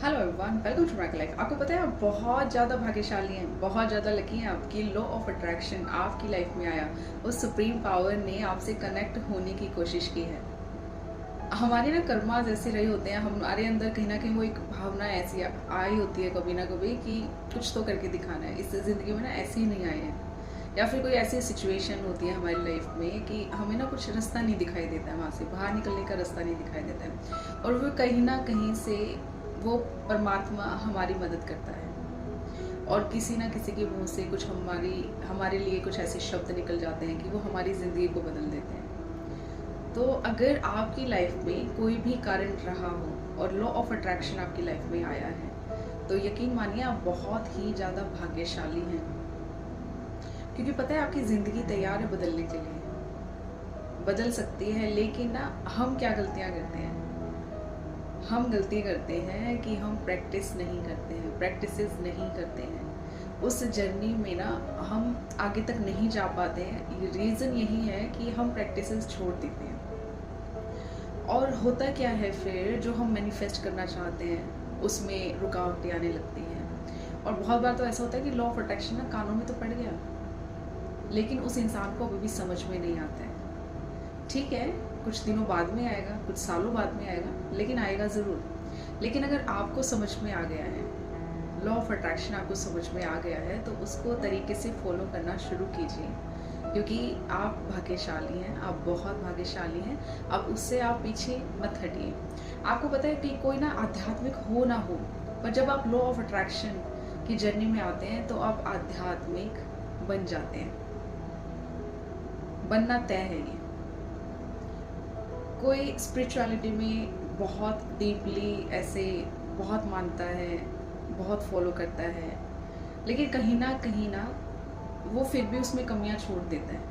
Hello everyone, welcome to my life. आपको पता है आप बहुत ज़्यादा भाग्यशाली हैं, बहुत ज़्यादा लकी हैं। आपकी लॉ ऑफ अट्रैक्शन आपकी लाइफ में आया। उस सुप्रीम पावर ने आपसे कनेक्ट होने की कोशिश की है। हमारे ना कर्मास ऐसे रहे होते हैं, हमारे अंदर कहीं ना कहीं वो एक भावना ऐसी आई होती है कभी ना कभी कि कुछ तो करके दिखाना है। इस ज़िंदगी में ना ऐसे ही नहीं आए हैं, या फिर कोई ऐसी सिचुएशन होती है हमारी लाइफ में कि हमें ना कुछ रास्ता नहीं दिखाई देता है, वहाँ से बाहर निकलने का रास्ता नहीं दिखाई देता है, और वो कहीं ना कहीं से वो परमात्मा हमारी मदद करता है, और किसी ना किसी के मुंह से कुछ हमारे लिए कुछ ऐसे शब्द निकल जाते हैं कि वो हमारी ज़िंदगी को बदल देते हैं। तो अगर आपकी लाइफ में कोई भी कारण रहा हो और लॉ ऑफ अट्रैक्शन आपकी लाइफ में आया है, तो यकीन मानिए आप बहुत ही ज़्यादा भाग्यशाली हैं, क्योंकि पता है आपकी ज़िंदगी तैयार है बदलने के लिए। बदल सकती है, लेकिन ना हम क्या गलतियाँ करते हैं, हम गलती करते हैं कि हम प्रैक्टिस नहीं करते हैं, प्रैक्टिसेस नहीं करते हैं। उस जर्नी में ना हम आगे तक नहीं जा पाते हैं। रीज़न यही है कि हम प्रैक्टिसेस छोड़ देते हैं। और होता क्या है फिर, जो हम मैनिफेस्ट करना चाहते हैं उसमें रुकावटें आने लगती हैं। और बहुत बार तो ऐसा होता है कि लॉ ऑफ अट्रैक्शन ना कानों में तो पड़ गया, लेकिन उस इंसान को अभी भी समझ में नहीं आता है। ठीक है, कुछ दिनों बाद में आएगा, कुछ सालों बाद में आएगा, लेकिन आएगा ज़रूर। लेकिन अगर आपको समझ में आ गया है, लॉ ऑफ अट्रैक्शन आपको समझ में आ गया है, तो उसको तरीके से फॉलो करना शुरू कीजिए, क्योंकि आप भाग्यशाली हैं, आप बहुत भाग्यशाली हैं। अब उससे आप पीछे मत हटिए। आपको पता है कि कोई ना आध्यात्मिक हो ना हो, पर जब आप लॉ ऑफ अट्रैक्शन की जर्नी में आते हैं तो आप आध्यात्मिक बन जाते हैं। बनना तय है ये। कोई स्पिरिचुअलिटी में बहुत डीपली ऐसे बहुत मानता है, बहुत फॉलो करता है, लेकिन कहीं ना वो फिर भी उसमें कमियां छोड़ देता है।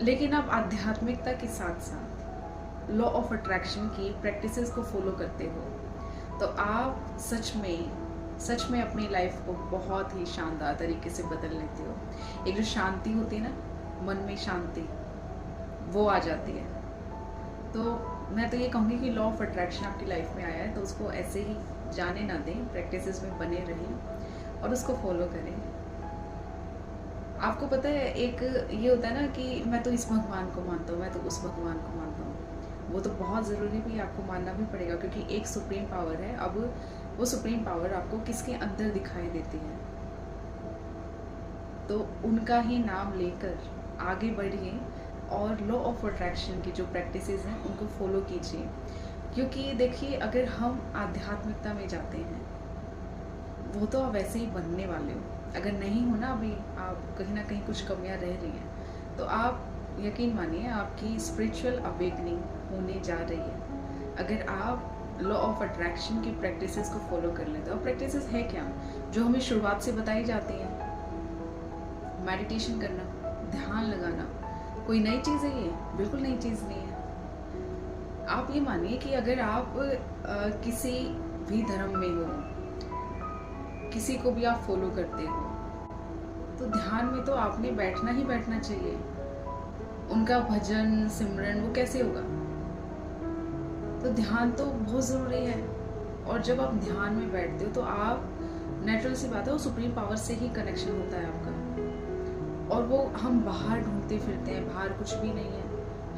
लेकिन आप आध्यात्मिकता के साथ साथ लॉ ऑफ अट्रैक्शन की प्रैक्टिसेस को फॉलो करते हो, तो आप सच में अपनी लाइफ को बहुत ही शानदार तरीके से बदल लेते हो। एक जो शांति होती है ना, मन में शांति, वो आ जाती है। तो मैं तो ये कहूँगी कि लॉ ऑफ अट्रैक्शन आपकी लाइफ में आया है, तो उसको ऐसे ही जाने ना दें, प्रैक्टिसेस में बने रहें और उसको फॉलो करें। आपको पता है, एक ये होता है ना कि मैं तो इस भगवान को मानता हूँ, मैं तो उस भगवान को मानता हूँ। वो तो बहुत ज़रूरी भी आपको मानना भी पड़ेगा, क्योंकि एक सुप्रीम पावर है। अब वो सुप्रीम पावर आपको किसके अंदर दिखाई देती है, तो उनका ही नाम लेकर आगे बढ़िए और लॉ ऑफ अट्रैक्शन की जो प्रैक्टिसेस हैं उनको फॉलो कीजिए। क्योंकि देखिए, अगर हम आध्यात्मिकता में जाते हैं, वो तो आप वैसे ही बनने वाले हो। अगर नहीं हो ना, अभी आप कहीं ना कहीं कुछ कमियां रह रही हैं, तो आप यकीन मानिए आपकी स्पिरिचुअल अवेकनिंग होने जा रही है, अगर आप लॉ ऑफ अट्रैक्शन की प्रैक्टिसेस को फॉलो कर लेते हो। और प्रैक्टिसेस है क्या, जो हमें शुरुआत से बताई जाती हैं। मेडिटेशन करना, ध्यान लगाना, कोई नई चीज़ है ये? बिल्कुल नई चीज़ नहीं है। आप ये मानिए कि अगर आप किसी भी धर्म में हो, किसी को भी आप फॉलो करते हो, तो ध्यान में तो आपने बैठना ही बैठना चाहिए। उनका भजन सिमरन वो कैसे होगा? तो ध्यान तो बहुत ज़रूरी है। और जब आप ध्यान में बैठते हो तो आप, नेचुरल सी बात है, वो सुप्रीम पावर से ही कनेक्शन होता है आपका। और वो हम बाहर ढूंढते फिरते हैं, बाहर कुछ भी नहीं है,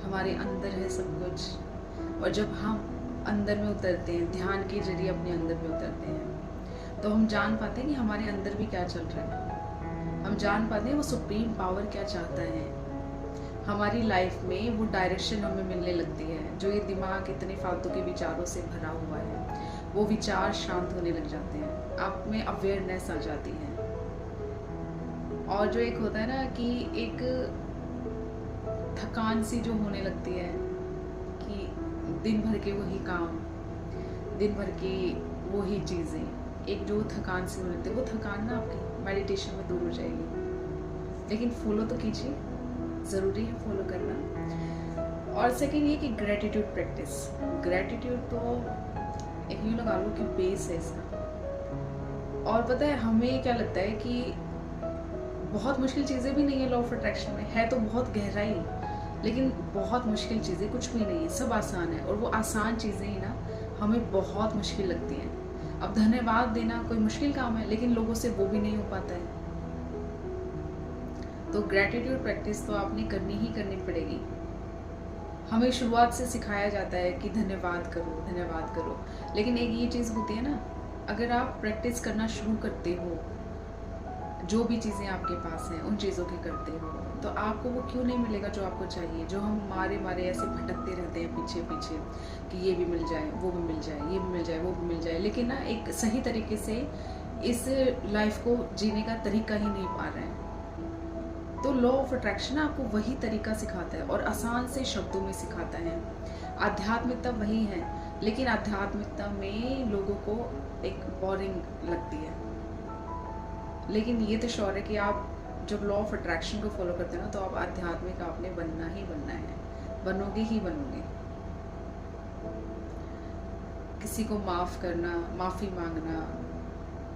हमारे अंदर है सब कुछ। और जब हम अंदर में उतरते हैं, ध्यान के जरिए अपने अंदर में उतरते हैं, तो हम जान पाते हैं कि हमारे अंदर भी क्या चल रहा है। हम जान पाते हैं वो सुप्रीम पावर क्या चाहता है हमारी लाइफ में। वो डायरेक्शन हमें मिलने लगती है। जो ये दिमाग इतने फालतू के विचारों से भरा हुआ है, वो विचार शांत होने लग जाते हैं, आप में अवेयरनेस आ जाती है। और जो एक होता है ना कि एक थकान सी जो होने लगती है, कि दिन भर के वही काम, दिन भर की वही चीज़ें, एक जो थकान सी होने लगती है, वो थकान ना आपकी मेडिटेशन में दूर हो जाएगी। लेकिन फॉलो तो कीजिए, ज़रूरी है फॉलो करना। और सेकेंड ये कि ग्रेटिट्यूड प्रैक्टिस। ग्रेटिट्यूड तो एक यूँ लगा लो कि बेस है इसका। और पता है हमें क्या लगता है कि बहुत मुश्किल चीज़ें भी नहीं है लॉ ऑफ अट्रैक्शन में, है तो बहुत गहराई, लेकिन बहुत मुश्किल चीज़ें कुछ भी नहीं है, सब आसान है। और वो आसान चीज़ें ही ना हमें बहुत मुश्किल लगती हैं। अब धन्यवाद देना कोई मुश्किल काम है, लेकिन लोगों से वो भी नहीं हो पाता है। तो ग्रैटिट्यूड प्रैक्टिस तो आपने करनी ही करनी पड़ेगी। हमें शुरुआत से सिखाया जाता है कि धन्यवाद करो, धन्यवाद करो, लेकिन एक ये चीज़ होती है ना, अगर आप प्रैक्टिस करना शुरू करते हो, जो भी चीज़ें आपके पास हैं उन चीज़ों की करते हो, तो आपको वो क्यों नहीं मिलेगा जो आपको चाहिए। जो हम मारे मारे ऐसे भटकते रहते हैं पीछे पीछे कि ये भी मिल जाए, वो भी मिल जाए, ये भी मिल जाए, वो भी मिल जाए, लेकिन ना एक सही तरीके से इस लाइफ को जीने का तरीका ही नहीं पा रहे हैं। तो लॉ ऑफ अट्रैक्शन आपको वही तरीका सिखाता है और आसान से शब्दों में सिखाता है। आध्यात्मिकता वही है, लेकिन आध्यात्मिकता में लोगों को एक बोरिंग लगती है। लेकिन ये तो श्योर है कि आप जब लॉ ऑफ अट्रैक्शन को फॉलो करते हैं ना, तो आप आध्यात्मिक आपने बनना ही बनना है, बनोगे ही बनोगे। किसी को माफ़ करना, माफ़ी मांगना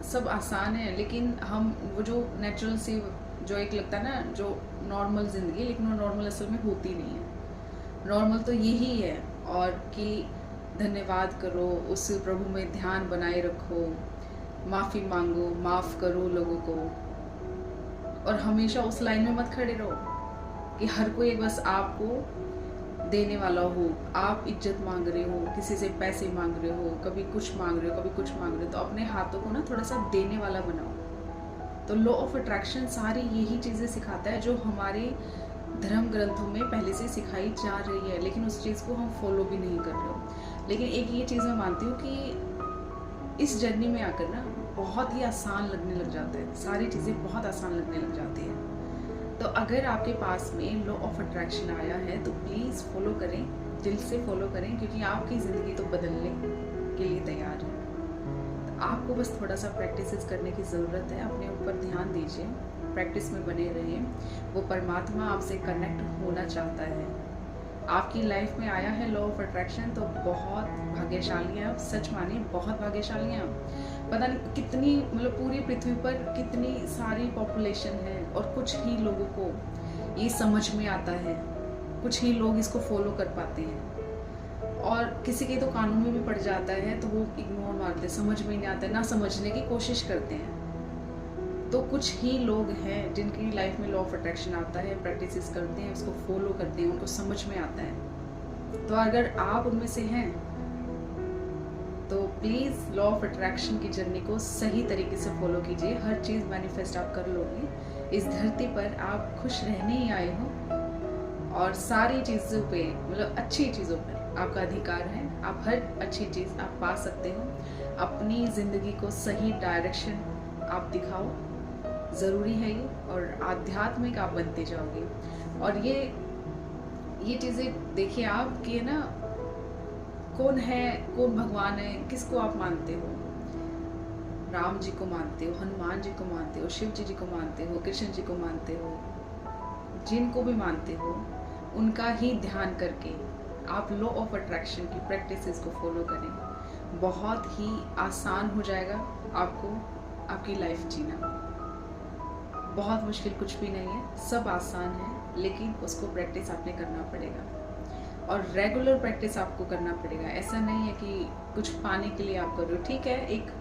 सब आसान है, लेकिन हम वो जो नेचुरल से जो एक लगता है ना, जो नॉर्मल ज़िंदगी, लेकिन वो नॉर्मल असल में होती नहीं है। नॉर्मल तो यही है, और कि धन्यवाद करो, उस प्रभु में ध्यान बनाए रखो, माफ़ी मांगो, माफ़ करो लोगों को, और हमेशा उस लाइन में मत खड़े रहो कि हर कोई बस आपको देने वाला हो। आप इज्जत मांग रहे हो, किसी से पैसे मांग रहे हो, कभी कुछ मांग रहे हो, कभी कुछ मांग रहे हो, तो अपने हाथों को ना थोड़ा सा देने वाला बनाओ। तो लॉ ऑफ अट्रैक्शन सारी यही चीज़ें सिखाता है जो हमारे धर्म ग्रंथों में पहले से सिखाई जा रही है, लेकिन उस चीज़ को हम फॉलो भी नहीं कर रहे हो। लेकिन एक ये चीज़ मैं मानती हूँ कि इस जर्नी में आकर ना बहुत ही आसान लगने लग जाता है, सारी चीज़ें बहुत आसान लगने लग जाती हैं। तो अगर आपके पास में लॉ ऑफ अट्रैक्शन आया है तो प्लीज़ फॉलो करें, दिल से फॉलो करें, क्योंकि आपकी ज़िंदगी तो बदलने के लिए तैयार है। तो आपको बस थोड़ा सा प्रैक्टिस करने की ज़रूरत है। अपने ऊपर ध्यान दीजिए, प्रैक्टिस में बने रहिए। वो परमात्मा आपसे कनेक्ट होना चाहता है। आपकी लाइफ में आया है लॉ ऑफ अट्रैक्शन तो बहुत भाग्यशाली हैं आप, सच मानिए बहुत भाग्यशाली हैं आप। पता नहीं कितनी, मतलब पूरी पृथ्वी पर कितनी सारी पॉपुलेशन है और कुछ ही लोगों को ये समझ में आता है, कुछ ही लोग इसको फॉलो कर पाते हैं, और किसी के तो कानून में भी पड़ जाता है तो वो इग्नोर मारते, समझ में नहीं आता, ना समझने की कोशिश करते हैं। तो कुछ ही लोग हैं जिनकी लाइफ में लॉ ऑफ अट्रैक्शन आता है, प्रैक्टिस करते हैं, उसको फॉलो करते हैं, उनको समझ में आता है। तो अगर आप उनमें से हैं तो प्लीज़ लॉ ऑफ अट्रैक्शन की जर्नी को सही तरीके से फॉलो कीजिए। हर चीज़ मैनिफेस्ट आप कर लोगे। इस धरती पर आप खुश रहने ही आए हो, और सारी चीज़ों पे, मतलब अच्छी चीज़ों पर आपका अधिकार है। आप हर अच्छी चीज़ आप पा सकते हो। अपनी ज़िंदगी को सही डायरेक्शन आप दिखाओ, ज़रूरी है ये, और आध्यात्मिक आप बनते जाओगे। और ये चीज़ें देखिए आप कि ना, कौन है, कौन भगवान है, किसको आप मानते हो। राम जी को मानते हो, हनुमान जी को मानते हो, शिव जी को मानते हो, कृष्ण जी को मानते हो, जिनको भी मानते हो उनका ही ध्यान करके आप लॉ ऑफ अट्रैक्शन की प्रैक्टिसेस को फॉलो करें। बहुत ही आसान हो जाएगा आपको आपकी लाइफ जीना। बहुत मुश्किल कुछ भी नहीं है, सब आसान है, लेकिन उसको प्रैक्टिस आपने करना पड़ेगा, और रेगुलर प्रैक्टिस आपको करना पड़ेगा। ऐसा नहीं है कि कुछ पाने के लिए आप कर रहे हो। ठीक है, एक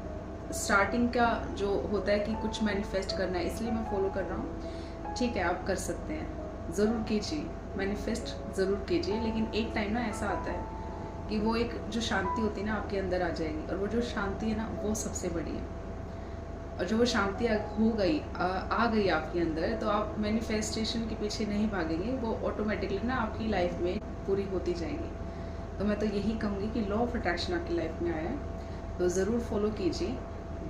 स्टार्टिंग का जो होता है कि कुछ मैनिफेस्ट करना है इसलिए मैं फॉलो कर रहा हूँ, ठीक है, आप कर सकते हैं, ज़रूर कीजिए, मैनिफेस्ट ज़रूर कीजिए। लेकिन एक टाइम ना ऐसा आता है कि वो एक जो शांति होती है ना आपके अंदर आ जाएगी, और वो जो शांति है ना वो सबसे बड़ी है। और जो वो शांति हो गई, आ गई आपके अंदर, तो आप मैनिफेस्टेशन के पीछे नहीं भागेंगे, वो ऑटोमेटिकली ना आपकी लाइफ में पूरी होती जाएगी। तो मैं तो यही कहूँगी कि लॉ ऑफ अट्रैक्शन आपकी लाइफ में आया है तो ज़रूर फॉलो कीजिए।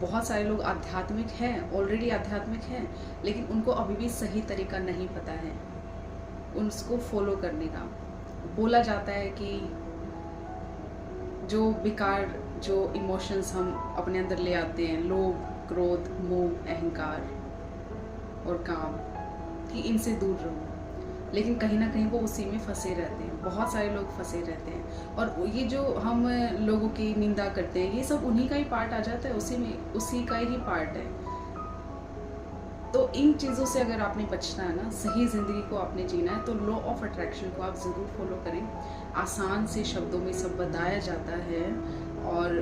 बहुत सारे लोग आध्यात्मिक हैं, ऑलरेडी आध्यात्मिक हैं, लेकिन उनको अभी भी सही तरीका नहीं पता है उसको फॉलो करने का। बोला जाता है कि जो बेकार जो इमोशंस हम अपने अंदर ले आते हैं, लोभ, क्रोध, मोह, अहंकार और काम, कि इनसे दूर रहो, लेकिन कहीं ना कहीं वो उसी में फंसे रहते हैं। बहुत सारे लोग फंसे रहते हैं, और ये जो हम लोगों की निंदा करते हैं ये सब उन्हीं का ही पार्ट आ जाता है, उसी का ही पार्ट है। तो इन चीज़ों से अगर आपने बचना है ना, सही ज़िंदगी को आपने जीना है, तो लॉ ऑफ अट्रैक्शन को आप ज़रूर फॉलो करें। आसान से शब्दों में सब बताया जाता है, और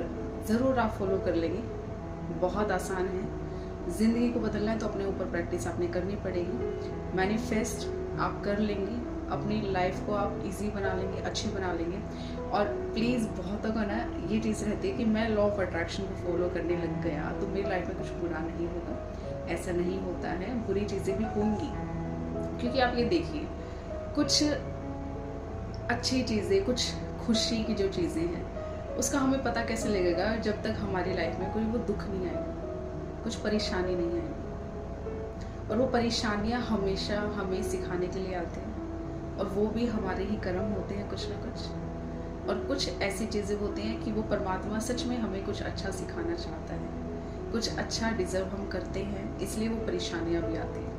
ज़रूर आप फॉलो कर लेंगे। बहुत आसान है, ज़िंदगी को बदलना है तो अपने ऊपर प्रैक्टिस आपने करनी पड़ेगी। मैनिफेस्ट आप कर लेंगे, अपनी लाइफ को आप इजी बना लेंगे, अच्छी बना लेंगे। और प्लीज़ बहुतों का ना ये चीज़ रहती है कि मैं लॉ ऑफ अट्रैक्शन को फॉलो करने लग गया तो मेरी लाइफ में कुछ बुरा नहीं होगा। ऐसा नहीं होता है, बुरी चीज़ें भी होंगी। क्योंकि आप ये देखिए, कुछ अच्छी चीज़ें, कुछ खुशी की जो चीज़ें हैं, उसका हमें पता कैसे लगेगा जब तक हमारी लाइफ में कोई वो दुख नहीं आएगा, कुछ परेशानी नहीं आएगी। और वो परेशानियाँ हमेशा हमें सिखाने के लिए आती हैं, और वो भी हमारे ही कर्म होते हैं कुछ ना कुछ। और कुछ ऐसी चीज़ें होती हैं कि वो परमात्मा सच में हमें कुछ अच्छा सिखाना चाहता है, कुछ अच्छा डिज़र्व हम करते हैं, इसलिए वो परेशानियाँ भी आती हैं।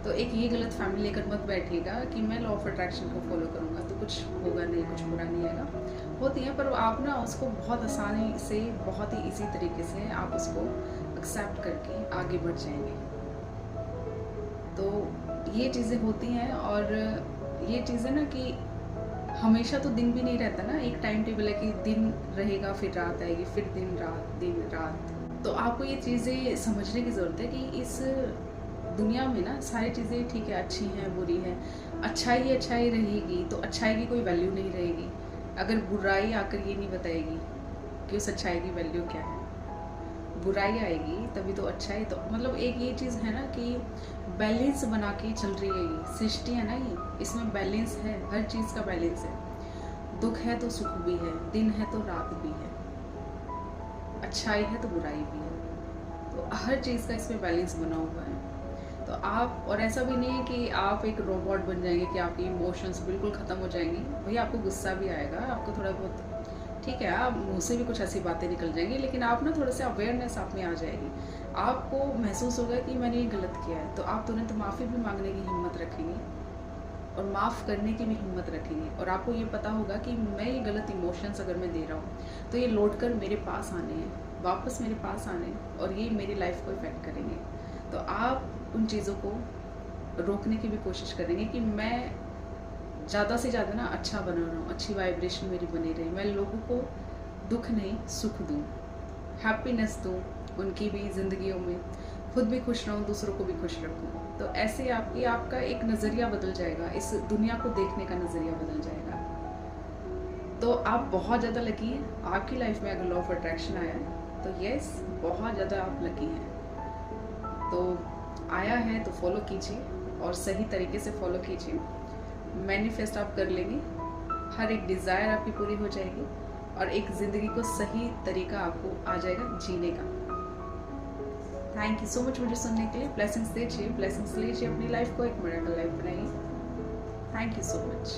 तो एक ये गलत फैमिली लेकर मत बैठिएगा कि मैं लॉ ऑफ अट्रैक्शन को फॉलो करूँगा तो कुछ होगा नहीं, कुछ बुरा नहीं आएगा। होती है, पर आप ना उसको बहुत आसानी से, बहुत ही इजी तरीके से आप उसको एक्सेप्ट करके आगे बढ़ जाएंगे। तो ये चीज़ें होती हैं। और ये चीज़ें ना कि हमेशा तो दिन भी नहीं रहता ना, एक टाइम टेबल है कि दिन रहेगा फिर रात आएगी, फिर दिन रात। तो आपको ये चीज़ें समझने की ज़रूरत है कि इस दुनिया में ना सारी चीज़ें ठीक है, अच्छी हैं, बुरी है। अच्छाई रहेगी तो अच्छाई की कोई वैल्यू नहीं रहेगी अगर बुराई आकर ये नहीं बताएगी कि उस अच्छाई की वैल्यू क्या है। बुराई आएगी तभी तो अच्छाई। तो मतलब एक ये चीज़ है ना कि बैलेंस बना के चल रही है ये सृष्टि है ना, ये इसमें बैलेंस है, हर चीज़ का बैलेंस है। दुख है तो सुख भी है, दिन है तो रात भी है, अच्छाई है तो बुराई भी है। तो हर चीज़ का इसमें बैलेंस बना हुआ है। तो आप, और ऐसा भी नहीं है कि आप एक रोबोट बन जाएंगे कि आपकी इमोशंस बिल्कुल ख़त्म हो जाएंगी। भैया आपको गुस्सा भी आएगा, आपको थोड़ा बहुत ठीक है, आप मुँह से भी कुछ ऐसी बातें निकल जाएंगी, लेकिन आप ना थोड़ा सा अवेयरनेस आप में आ जाएगी। आपको महसूस होगा कि मैंने ये गलत किया है, तो आप तुरंत माफ़ी भी मांगने की हिम्मत रखेंगे और माफ़ करने की भी हिम्मत रखेंगे। और आपको ये पता होगा कि मैं ये गलत इमोशंस अगर मैं दे रहा हूँ तो ये लौट कर मेरे पास आने हैं, वापस मेरे पास आने, और ये मेरी लाइफ को इफ़ेक्ट करेंगे। तो आप उन चीज़ों को रोकने की भी कोशिश करेंगे कि मैं ज़्यादा से ज़्यादा ना अच्छा बना रहा हूँ, अच्छी वाइब्रेशन मेरी बनी रही, मैं लोगों को दुख नहीं सुख दूँ, हैप्पीनेस दूँ उनकी भी ज़िंदगियों में, खुद भी खुश रहूँ, दूसरों को भी खुश रखूँ। तो ऐसे आपका एक नज़रिया बदल जाएगा, इस दुनिया को देखने का नज़रिया बदल जाएगा। तो आप बहुत ज़्यादा लकी हैं। आपकी लाइफ में अगर लॉ ऑफ अट्रैक्शन आया है तो यस, बहुत ज़्यादा आप लकी हैं। तो आया है तो फॉलो कीजिए और सही तरीके से फॉलो कीजिए। मैनिफेस्ट आप कर लेंगे, हर एक डिज़ायर आपकी पूरी हो जाएगी और एक ज़िंदगी को सही तरीका आपको आ जाएगा जीने का। थैंक यू सो मच मुझे सुनने के लिए। ब्लेसिंग्स लीजिए, अपनी लाइफ को एक मिरेकल लाइफ बनाइए। Thank you so much.